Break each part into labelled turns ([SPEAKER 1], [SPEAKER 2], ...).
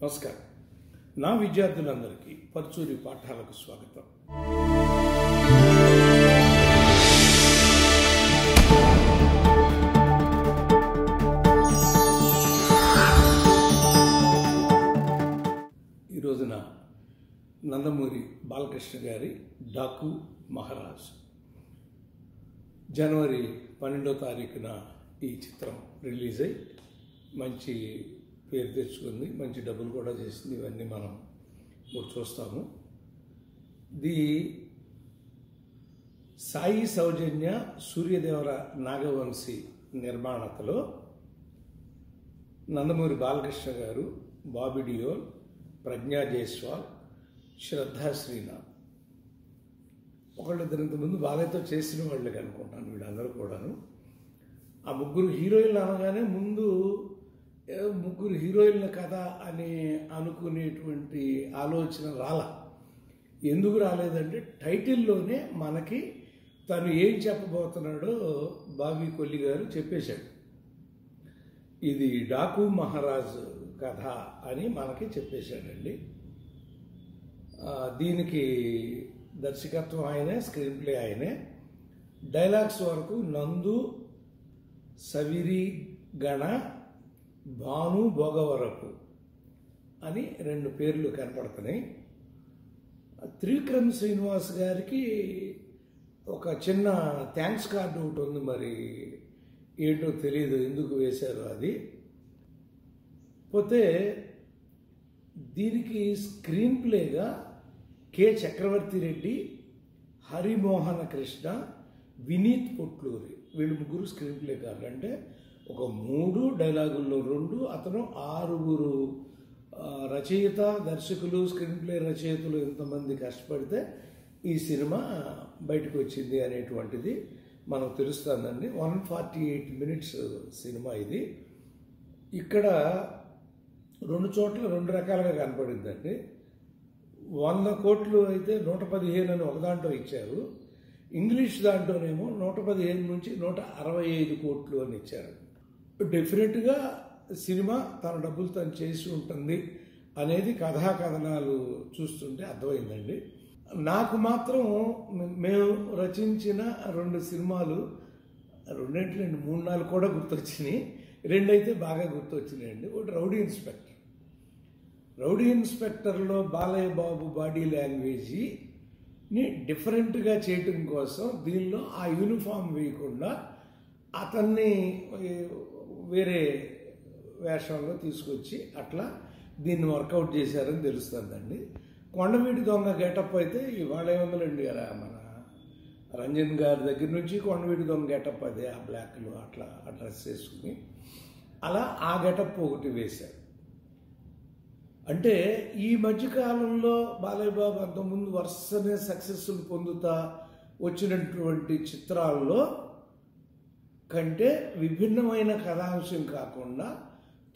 [SPEAKER 1] నమస్కారం. నా విద్యార్థులందరికీ పరుచూరి పాఠాలకు స్వాగతం. ఈ రోజున నందమూరి బాలకృష్ణ గారి డాకు మహారాజ్ జనవరి 12వ తారీఖున ఈ చిత్రం రిలీజ్ అయ్యి మంచి పేరు తెచ్చుకుంది, మంచి డబ్బులు కూడా చేసింది. ఇవన్నీ మనం ఇప్పుడు చూస్తాము. ది సాయి సౌజన్య సూర్యదేవర నాగవంశీ నిర్మాణతలో నందమూరి బాలకృష్ణ గారు, బాబీ డియోల్, ప్రజ్ఞా జైస్వాల్, శ్రద్ధా శ్రీనాథ్, ఒకళ్ళిద్దరు ఇంతకుముందు బాలయ్యతో చేసిన వాళ్ళకి అనుకుంటాను వీళ్ళందరూ కూడాను. ఆ ముగ్గురు హీరోయిన్లు అనగానే ముందు ముగ్గురు హీరోయిన్ల కథ అని అనుకునేటువంటి ఆలోచన ఎందుకు రాలేదంటే టైటిల్లోనే మనకి తను ఏం చెప్పబోతున్నాడో బాబీ కొల్లి గారు చెప్పేశాడు. ఇది డాకు మహారాజ్ కథ అని మనకి చెప్పేశాడండి. దీనికి దర్శకత్వం ఆయనే, స్క్రీన్ ప్లే ఆయనే, డైలాగ్స్ వరకు నందు, సవిరి గణ, భాను భోగవరపు అని 2 పేర్లు కనపడుతున్నాయి. త్రివిక్రమ్ శ్రీనివాస్ గారికి ఒక చిన్న థ్యాంక్స్ కార్డు ఒకటి ఉంది, మరి ఏంటో తెలియదు ఎందుకు వేశారు అది. పోతే దీనికి స్క్రీన్ ప్లేగా కె చక్రవర్తి రెడ్డి, హరిమోహన కృష్ణ, వినీత్ పొట్లూరి, వీళ్ళు ముగ్గురు స్క్రీన్ ప్లే కాదు. అంటే ఒక 3 డైలాగుల్లో 2, అతను 6 రచయిత, దర్శకులు, స్క్రీన్ ప్లే రచయితలు ఇంతమంది కష్టపడితే ఈ సినిమా బయటకు వచ్చింది అనేటువంటిది మనకు తెలుస్తుందండి. 148 మినిట్స్ సినిమా ఇది. ఇక్కడ 2 చోట్ల 2 రకాలుగా కనపడిందండి. 100 కోట్లు అయితే 115 అని ఒక దాంట్లో ఇచ్చారు. ఇంగ్లీష్ దాంట్లోనేమో 115 నుంచి 165 కోట్లు అని ఇచ్చారు. డెఫినెట్గా సినిమా తన డబ్బులు తను చేసి ఉంటుంది అనేది కథాకథనాలు చూస్తుంటే అర్థమైందండి. నాకు మాత్రం మేము రచించిన 2 సినిమాలు, 2 3-4 కూడా గుర్తొచ్చినాయి. 2 అయితే బాగా గుర్తొచ్చినాయండి. ఒకటి rowdy inspector. Rowdy ఇన్స్పెక్టర్లో Balayya Babu body లాంగ్వేజ్ని డిఫరెంట్గా చేయటం కోసం దీనిలో ఆ యూనిఫామ్ వేయకుండా అతన్ని వేరే వేషంలో తీసుకొచ్చి అట్లా దీన్ని వర్కౌట్ చేశారని తెలుస్తుందండి. కొండవీటి దొంగ గెటప్ అయితే ఇవాళ ఏముందండి, మన రంజన్ గారి దగ్గర నుంచి కొండవీటి దొంగ గెటప్ అదే, ఆ బ్లాక్లు అట్లా ఆ డ్రెస్ వేసుకుని అలా ఆ గెటప్ ఒకటి వేశారు. అంటే ఈ మధ్యకాలంలో బాలయ్య బాబు అంతకుముందు వరుసనే సక్సెస్ఫుల్ పొందుతా వచ్చినటువంటి చిత్రాల్లో కంటే విభిన్నమైన కథాంశం కాకుండా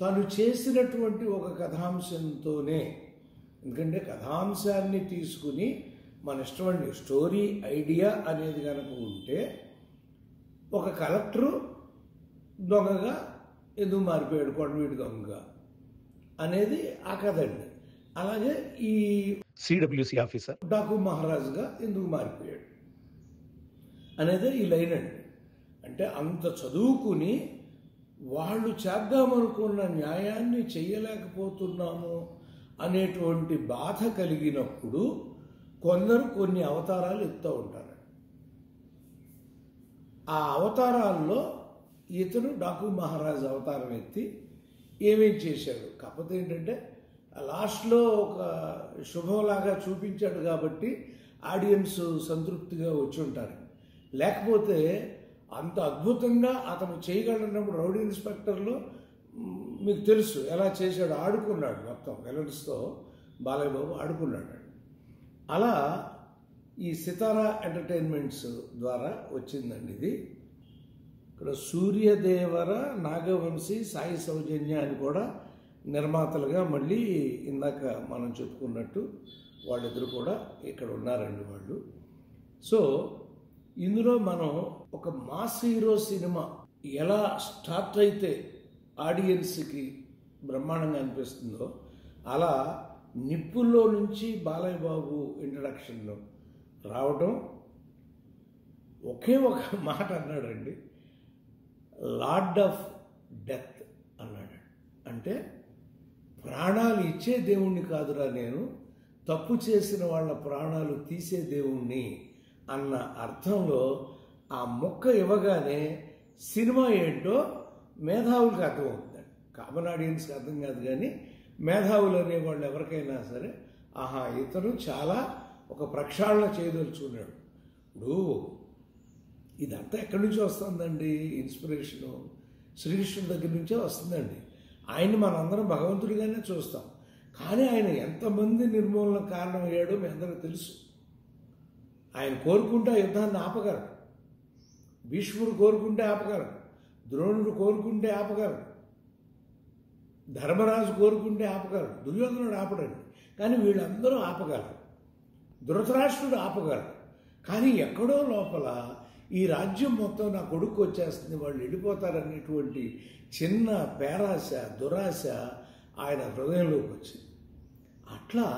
[SPEAKER 1] తను చేసినటువంటి ఒక కథాంశంతోనే, ఎందుకంటే కథాంశాన్ని తీసుకుని మన ఇష్టమైన స్టోరీ ఐడియా అనేది కనుక ఉంటే ఒక కలెక్టరు దొంగగా ఎందుకు మారిపోయాడు, కొండవీటి దొంగగా అనేది ఆ కథ అండి. అలాగే ఈ సిడబ్ల్యూసి ఆఫీసర్ డాకు మహారాజ్గా ఎందుకు మారిపోయాడు అనేది ఈ లైన్ అండి. అంటే అంత చదువుకుని వాళ్ళు చేద్దామనుకున్న న్యాయాన్ని చేయలేకపోతున్నాము అనేటువంటి బాధ కలిగినప్పుడు కొందరు కొన్ని అవతారాలు ఎత్తుతూ ఉంటారు. ఆ అవతారాల్లో ఇతను డాకు మహారాజ్ అవతారం ఎత్తి ఏమేం చేశాడు. కాకపోతే ఏంటంటే లాస్ట్లో ఒక శుభంలాగా చూపించాడు కాబట్టి ఆడియన్స్ సంతృప్తిగా వచ్చి ఉంటారు. లేకపోతే అంత అద్భుతంగా అతను చేయగలిగినప్పుడు రౌడీ ఇన్స్పెక్టర్లో మీకు తెలుసు ఎలా చేశాడు, ఆడుకున్నాడు మొత్తం విలన్స్తో బాలయ్య బాబు ఆడుకున్నాడు. అలా ఈ సితారా ఎంటర్టైన్మెంట్స్ ద్వారా వచ్చిందండి ఇది. ఇక్కడ సూర్యదేవర నాగవంశీ, సాయి సౌజన్య అని కూడా నిర్మాతలుగా మళ్ళీ ఇందాక మనం చెప్పుకున్నట్టు వాళ్ళిద్దరు కూడా ఇక్కడ ఉన్నారండి వాళ్ళు. సో ఇందులో మనం ఒక మాస్ హీరో సినిమా ఎలా స్టార్ట్ అయితే ఆడియన్స్కి బ్రహ్మాండంగా అనిపిస్తుందో అలా నిప్పుల్లో నుంచి బాలయ్య బాబు ఇంట్రడక్షన్ రావడం ఒకే ఒక మాట అన్నాడండి, లార్డ్ ఆఫ్ డెత్ అన్నాడు. అంటే ప్రాణాలు ఇచ్చే దేవుణ్ణి కాదురా నేను, తప్పు చేసిన వాళ్ళ ప్రాణాలు తీసే దేవుణ్ణి అన్న అర్థంలో ఆ మొక్క ఇవ్వగానే సినిమా ఏంటో మేధావులకు అర్థమవుతుందండి. కామన్ ఆడియన్స్కి అర్థం కాదు, కానీ మేధావులు అనేవాళ్ళు ఎవరికైనా సరే ఆహా ఇతను చాలా ఒక ప్రక్షాళన చేయదలుచుకున్నాడు. ఇప్పుడు ఇదంతా ఎక్కడి నుంచి వస్తుందండి? ఇన్స్పిరేషను శ్రీకృష్ణుడి దగ్గర నుంచే వస్తుందండి. ఆయన్ని మనందరం భగవంతుడిగానే చూస్తాం, కానీ ఆయన ఎంతమంది నిర్మూలన కారణం అయ్యాడో మీ అందరికీ తెలుసు. ఆయన కోరుకుంటే ఆ యుద్ధాన్ని ఆపగలడు, భీష్ముడు కోరుకుంటే ఆపగలడు, ద్రోణుడు కోరుకుంటే ఆపగలడు, ధర్మరాజు కోరుకుంటే ఆపగలడు, దుర్యోధనుడు ఆపడండి, కానీ వీళ్ళందరూ ఆపగలరు, ధృతరాష్ట్రుడు ఆపగలరు. కానీ ఎక్కడో లోపల ఈ రాజ్యం మొత్తం నా కొడుకు వచ్చేస్తుంది, వాళ్ళు వెళ్ళిపోతారనేటువంటి చిన్న పేరాశ, దురాశ ఆయన హృదయంలోకి వచ్చింది. అట్లా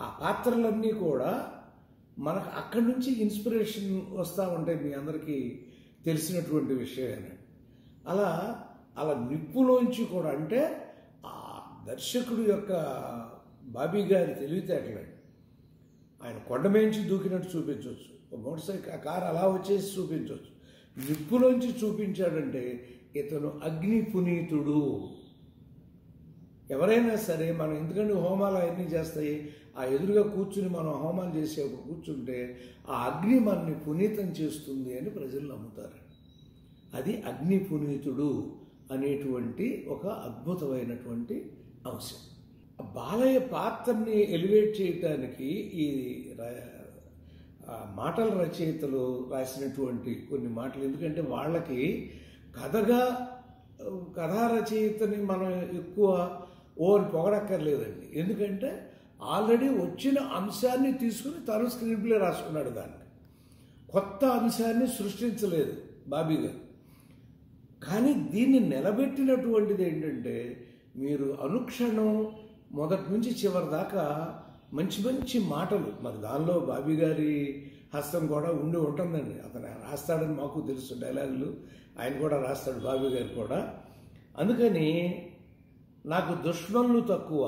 [SPEAKER 1] ఆ పాత్రలన్నీ కూడా మనకు అక్కడి నుంచి ఇన్స్పిరేషన్ వస్తూ ఉంటాయి, మీ అందరికీ తెలిసినటువంటి విషయమే. అలా అలా నిప్పులోంచి కూడా, అంటే ఆ దర్శకుడు యొక్క బాబీ గారి తెలివితేటలండి. ఆయన కొండమేంచి దూకినట్టు చూపించవచ్చు, మోటార్ సైకిల్ కారు అలా వచ్చేసి చూపించవచ్చు, నిప్పులోంచి చూపించాడంటే ఇతను అగ్ని పునీతుడు. ఎవరైనా సరే మనం ఎందుకంటే హోమాలు అవన్నీ చేస్తాయి, ఆ ఎదురుగా కూర్చుని మనం హోమాలు చేసేప్పుడు కూర్చుంటే ఆ అగ్ని మనని పునీతం చేస్తుంది అని ప్రజలు నమ్ముతారు. అది అగ్ని పునీతుడు అనేటువంటి ఒక అద్భుతమైనటువంటి అంశం. బాలయ్య పాత్రని ఎలివేట్ చేయటానికి ఈ మాటల రచయితలు రాసినటువంటి కొన్ని మాటలు, ఎందుకంటే వాళ్ళకి కథా రచయితని మనం ఎక్కువ ఓని పొగడక్కర్లేదండి. ఎందుకంటే ఆల్రెడీ వచ్చిన అంశాన్ని తీసుకుని తను స్క్రీన్ ప్లే రాసుకున్నాడు, దాన్ని కొత్త అంశాన్ని సృష్టించలేదు బాబీ గారు. కానీ దీన్ని నిలబెట్టినటువంటిది ఏంటంటే మీరు అనుక్షణం మొదటి నుంచి చివరి దాకా మంచి మంచి మాటలు, మరి దానిలో బాబీ గారి హస్తం కూడా ఉండి ఉంటుందండి. అతను రాస్తాడని మాకు తెలుసు, డైలాగులు ఆయన కూడా రాస్తాడు, బాబీ గారు కూడా. అందుకని నాకు దుష్మనులు తక్కువ,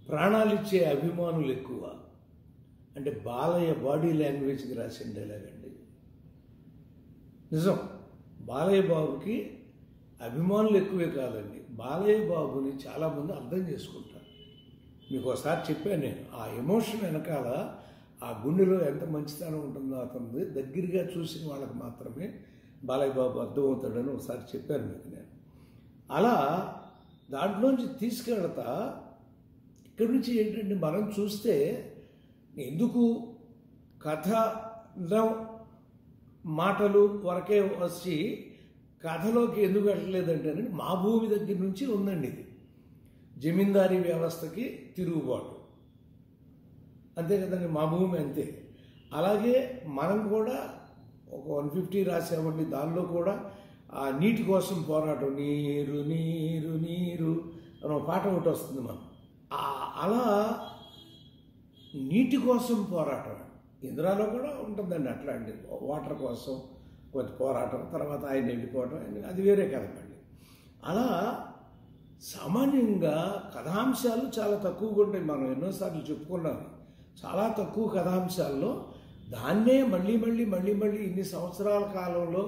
[SPEAKER 1] ప్రాణాలిచ్చే అభిమానులు ఎక్కువ అంటే బాలయ్య బాడీ లాంగ్వేజ్కి రాసిన డైలాగ్ అండి. నిజం, బాలయ్య బాబుకి అభిమానులు ఎక్కువే కాదండి, బాలయ్య బాబుని చాలామంది అర్థం చేసుకుంటారు. మీకు ఒకసారి చెప్పాను నేను, ఆ ఎమోషన్ వెనకాల ఆ గుండెలో ఎంత మంచితనం ఉంటుందో అతనిది దగ్గరగా చూసిన వాళ్ళకి మాత్రమే బాలయ్య బాబు అర్థమవుతాడని ఒకసారి చెప్పాను మీకు నేను. అలా దాంట్లోంచి తీసుకెళ్తా ఇక్కడి నుంచి ఏంటంటే మనం చూస్తే ఎందుకు కథలో మాటలు వరకే వచ్చి కథలోకి ఎందుకు వెళ్ళలేదంటే మా భూమి దగ్గర నుంచి ఉందండి ఇది. జమీందారీ వ్యవస్థకి తిరుగుబాటు అంతే కదండి, మా భూమి అంతే. అలాగే మనం కూడా ఒక 150 రాసామండి, దానిలో కూడా ఆ నీటి కోసం పోరాటం, నీరు నీరు నీరు అని పాట ఒకటి వస్తుంది మనం. అలా నీటి కోసం పోరాటం ఇంద్రాలో కూడా ఉంటుందండి, అట్లాంటి వాటర్ కోసం కొంత పోరాటం, తర్వాత ఆయన వెళ్ళిపోవటం, అది వేరే కథండి. అలా సామాన్యంగా కథాంశాలు చాలా తక్కువగా ఉంటాయి, మనం ఎన్నోసార్లు చెప్పుకున్నాం. చాలా తక్కువ కథాంశాల్లో దాన్నే మళ్ళీ మళ్ళీ మళ్ళీ మళ్ళీ ఇన్ని సంవత్సరాల కాలంలో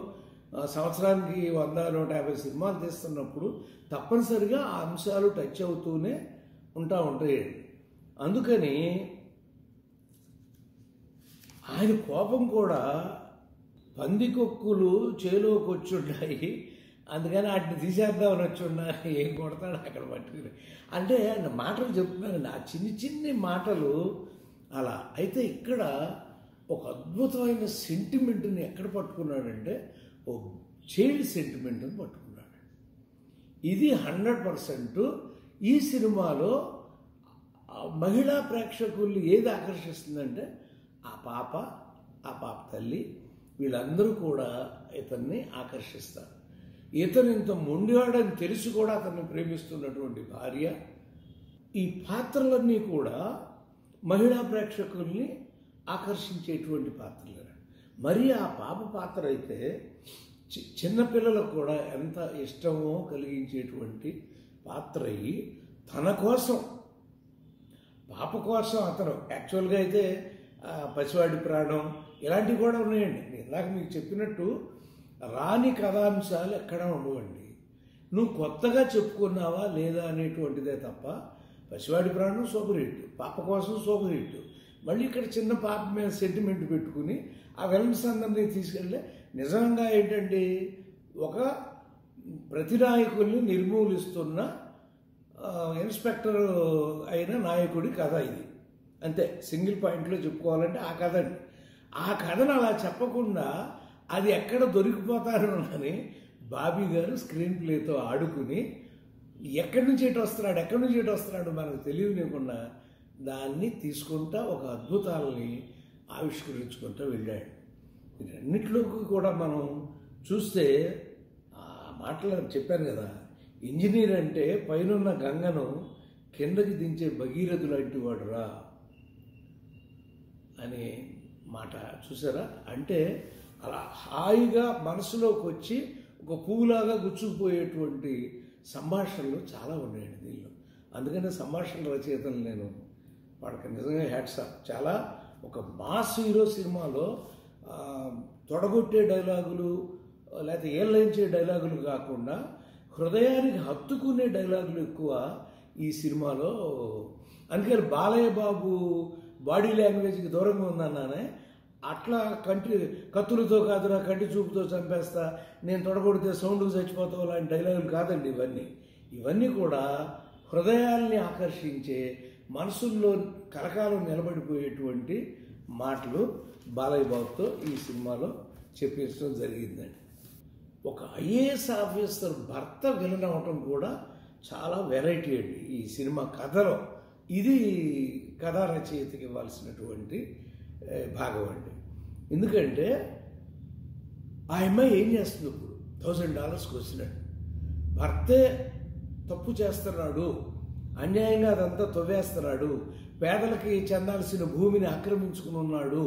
[SPEAKER 1] సంవత్సరానికి 100-150 సినిమాలు తీస్తున్నప్పుడు తప్పనిసరిగా ఆ అంశాలు టచ్ అవుతూనే ఉంటాయి. అందుకని ఆయన కోపం కూడా పందికొక్కులు చేలోకి వచ్చున్నాయి, అందుకని వాటిని తీసేద్దామని వచ్చున్నారు, ఏం కొడతాడు అక్కడ పట్టుకుని అంటే మాటలు చెప్తున్నానండి, ఆ చిన్ని చిన్ని మాటలు అలా. అయితే ఇక్కడ ఒక అద్భుతమైన సెంటిమెంట్ని ఎక్కడ పట్టుకున్నాడంటే ఓ చైల్డ్ సెంటిమెంట్ని పట్టుకున్నాడు. ఇది 100% ఈ సినిమాలో మహిళా ప్రేక్షకుల్ని ఏది ఆకర్షిస్తుందంటే ఆ పాప తల్లి వీళ్ళందరూ కూడా ఇతన్ని ఆకర్షిస్తారు. ఇతను ఇంత మొండివాడని తెలిసి కూడా అతన్ని ప్రేమిస్తున్నటువంటి భార్య, ఈ పాత్రలన్నీ కూడా మహిళా ప్రేక్షకుల్ని ఆకర్షించేటువంటి పాత్రలు. మరి ఆ పాప పాత్ర అయితే చిన్నపిల్లలకు కూడా ఎంత ఇష్టమో కలిగించేటువంటి పాత్ర అయ్యి తన కోసం, పాప కోసం అతను యాక్చువల్గా అయితే పసివాడి ప్రాణం ఇలాంటివి కూడా ఉన్నాయండి. ఇందాక మీకు చెప్పినట్టు రాని కథాంశాలు ఎక్కడా ఉండవండి. నువ్వు కొత్తగా చెప్పుకున్నావా లేదా అనేటువంటిదే తప్ప పసివాడి ప్రాణం సూపర్ హిట్, పాప కోసం సూపర్ హిట్. మళ్ళీ ఇక్కడ చిన్న పాప మీద సెంటిమెంట్ పెట్టుకుని ఆ విలన్స్ అందరినీ తీసుకెళ్ళి నిజంగా ఏంటంటే ఒక ప్రతినాయకుల్ని నిర్మూలిస్తున్న ఇన్స్పెక్టర్ అయిన నాయకుడి కథ ఇది. అంతే, సింగిల్ పాయింట్లో చెప్పుకోవాలంటే ఆ కథ అండి. ఆ కథను అలా చెప్పకుండా అది ఎక్కడ దొరికిపోతారు అని బాబీ గారు స్క్రీన్ ప్లేతో ఆడుకుని ఎక్కడి నుంచి ఎటు వస్తున్నాడు మనకు తెలియనివ్వకుండా దాన్ని తీసుకుంటా ఒక అద్భుతాలని ఆవిష్కరించుకుంటూ వెళ్ళాడు. వీటన్నిటిలోకి కూడా మనం చూస్తే ఆ మాటలు చెప్పాను కదా, ఇంజనీర్ అంటే పైనున్న గంగను కిందకి దించే భగీరథుడు లాంటి వాడురా అనే మాట చూసారా. అంటే అలా హాయిగా మనసులోకి వచ్చి ఒక పువ్వులాగా గుచ్చుకుపోయేటువంటి సంభాషణలు చాలా ఉన్నాయండి దీనిలో. అందుకనే సంభాషణ రచయితలు నేను వాళ్ళకి నిజంగా హ్యాట్స్ ఆఫ్. చాలా ఒక మాస్ హీరో సినిమాలో తొడగొట్టే డైలాగులు లేకపోతే ఏళ్ళించే డైలాగులు కాకుండా హృదయానికి హత్తుకునే డైలాగులు ఎక్కువ ఈ సినిమాలో. అందుకని బాలయ్య బాబు బాడీ లాంగ్వేజ్కి దూరంగా ఉందన్నానే, అట్లా కత్తులతో కాదురా కంటి చూపుతో చంపేస్తా, నేను తొడగొడితే సౌండ్కి చచ్చిపోతావు లాంటి డైలాగులు కాదండి ఇవన్నీ కూడా హృదయాల్ని ఆకర్షించే, మనసుల్లో కలకాలం నిలబడిపోయేటువంటి మాటలు బాలయ్య బాబుతో ఈ సినిమాలో చెప్పించడం జరిగిందండి. ఒక ఐఏఎస్ ఆఫీసర్ భర్త విలన్ అవటం కూడా చాలా వెరైటీ అండి ఈ సినిమా కథలో. ఇది కథా రచయితకి ఇవ్వాల్సినటువంటి భాగం అండి. ఎందుకంటే ఆ అమ్మాయి ఏం చేస్తుంది, ఇప్పుడు $1000 వచ్చినట్టు భర్తే తప్పు చేస్తున్నాడు, అన్యాయంగా అదంతా తవ్వేస్తున్నాడు, పేదలకి చెందాల్సిన భూమిని ఆక్రమించుకుని ఉన్నాడు.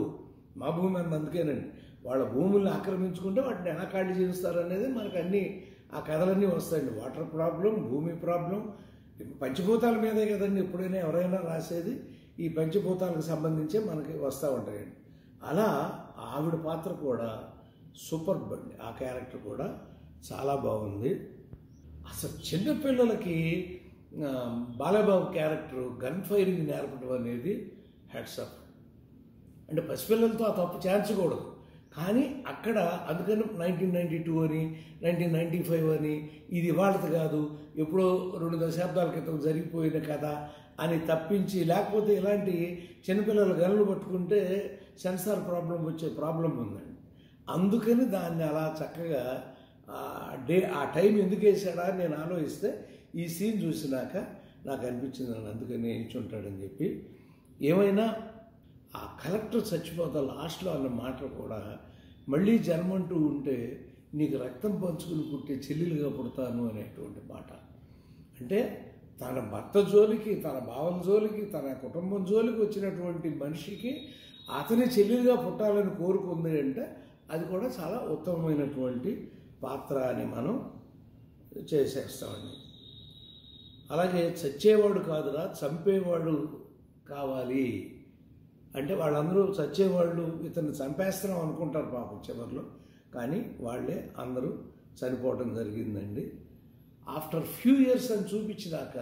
[SPEAKER 1] మా భూమి అన్న అందుకేనండి, వాళ్ళ భూముల్ని ఆక్రమించుకుంటే వాటిని ఎలా ఖాళీ చేస్తారు అనేది మనకు అన్నీ ఆ కథలన్నీ వస్తాయండి. వాటర్ ప్రాబ్లం, భూమి ప్రాబ్లం, పంచభూతాల మీదే కదండి ఎప్పుడైనా ఎవరైనా రాసేది. ఈ పంచభూతాలకు సంబంధించే మనకి వస్తూ ఉంటాయండి. అలా ఆవిడ పాత్ర కూడా సూపర్ అండి. ఆ క్యారెక్టర్ కూడా చాలా బాగుంది. అసలు చిన్నపిల్లలకి బాలబాబు క్యారెక్టర్ గన్ ఫైరింగ్ నేర్పడం అనేది హ్యాట్స్ ఆఫ్. అంటే పసిపిల్లలతో ఆ తప్పు చేర్చకూడదు, కానీ అక్కడ అందుకని 1992 అని 1995 అని ఇది ఇవాళది కాదు, ఎప్పుడో 2 దశాబ్దాల క్రితం జరిగిపోయిన కథ అని తప్పించి, లేకపోతే ఇలాంటి చిన్నపిల్లలు గన్నులు పట్టుకుంటే సెన్సార్ ప్రాబ్లం వచ్చే ప్రాబ్లం ఉందండి. అందుకని దాన్ని అలా చక్కగా ఆ టైం ఎందుకు వేసాడా అని నేను ఆలోచిస్తే ఈ సీన్ చూసినాక నాకు అనిపించింది, నన్ను అందుకని వేయించుంటాడని చెప్పి. ఏమైనా ఆ కలెక్టర్ చచ్చిపోతా లాస్ట్లో అన్న మాటలు కూడా మళ్ళీ జన్మంటూ ఉంటే నీకు రక్తం పంచుకుని పుట్టే చెల్లెలుగా పుడతాను అనేటువంటి మాట. అంటే తన భర్త జోలికి, తన భావం జోలికి, తన కుటుంబం జోలికి వచ్చినటువంటి మనిషికి అతని చెల్లెలుగా పుట్టాలని కోరుకుంది అంటే అది కూడా చాలా ఉత్తమమైనటువంటి పాత్ర అని మనం చేసేస్తామండి. అలాగే చచ్చేవాడు కాదురా చంపేవాడు కావాలి అంటే వాళ్ళందరూ చచ్చేవాళ్ళు ఇతన్ని చంపేస్తున్నాం అనుకుంటారు పాపం చివరిలో, కానీ వాళ్ళే అందరూ చనిపోవడం జరిగిందండి. ఆఫ్టర్ ఫ్యూ ఇయర్స్ అని చూపించినాక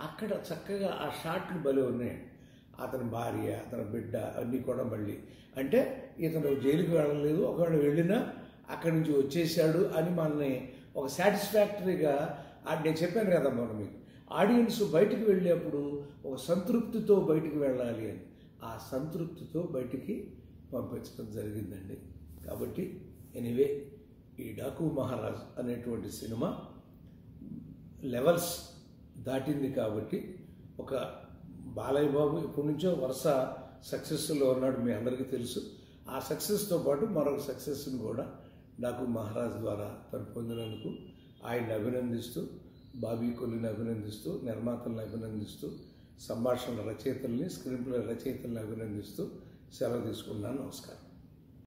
[SPEAKER 1] అక్కడ చక్కగా ఆ షాట్లు భలే ఉన్నాయండి. అతని భార్య, అతని బిడ్డ అన్నీ కూడా మళ్ళీ అంటే ఇతను జైలుకి వెళ్ళలేదు, ఒకవేళ వెళ్ళినా అక్కడి నుంచి వచ్చేసాడు అని మనల్ని ఒక సాటిస్ఫాక్టరీగా నేను చెప్పాను కదా మనం మీకు, ఆడియన్స్ బయటికి వెళ్ళేప్పుడు ఒక సంతృప్తితో బయటికి వెళ్ళాలి అని, ఆ సంతృప్తితో బయటికి పంపించడం జరిగిందండి. కాబట్టి ఎనీవే ఈ డాకు మహారాజ్ అనేటువంటి సినిమా లెవెల్స్ దాటింది. కాబట్టి ఒక బాలయ్య బాబు ఎప్పటి నుంచో వరుస సక్సెస్లో ఉన్నాడు, మీ అందరికీ తెలుసు. ఆ సక్సెస్తో పాటు మరొక సక్సెస్ని కూడా డాకు మహారాజ్ ద్వారా తను పొందినందుకు ఆయన్ని అభినందిస్తూ, బాబీ కొల్లిని అభినందిస్తూ, నిర్మాతలను అభినందిస్తూ, సంభాషణ రచయితల్ని, స్క్రీన్ ప్లే రచయితల్ని అభినందిస్తూ సెలవు తీసుకున్నాను. నమస్కారం.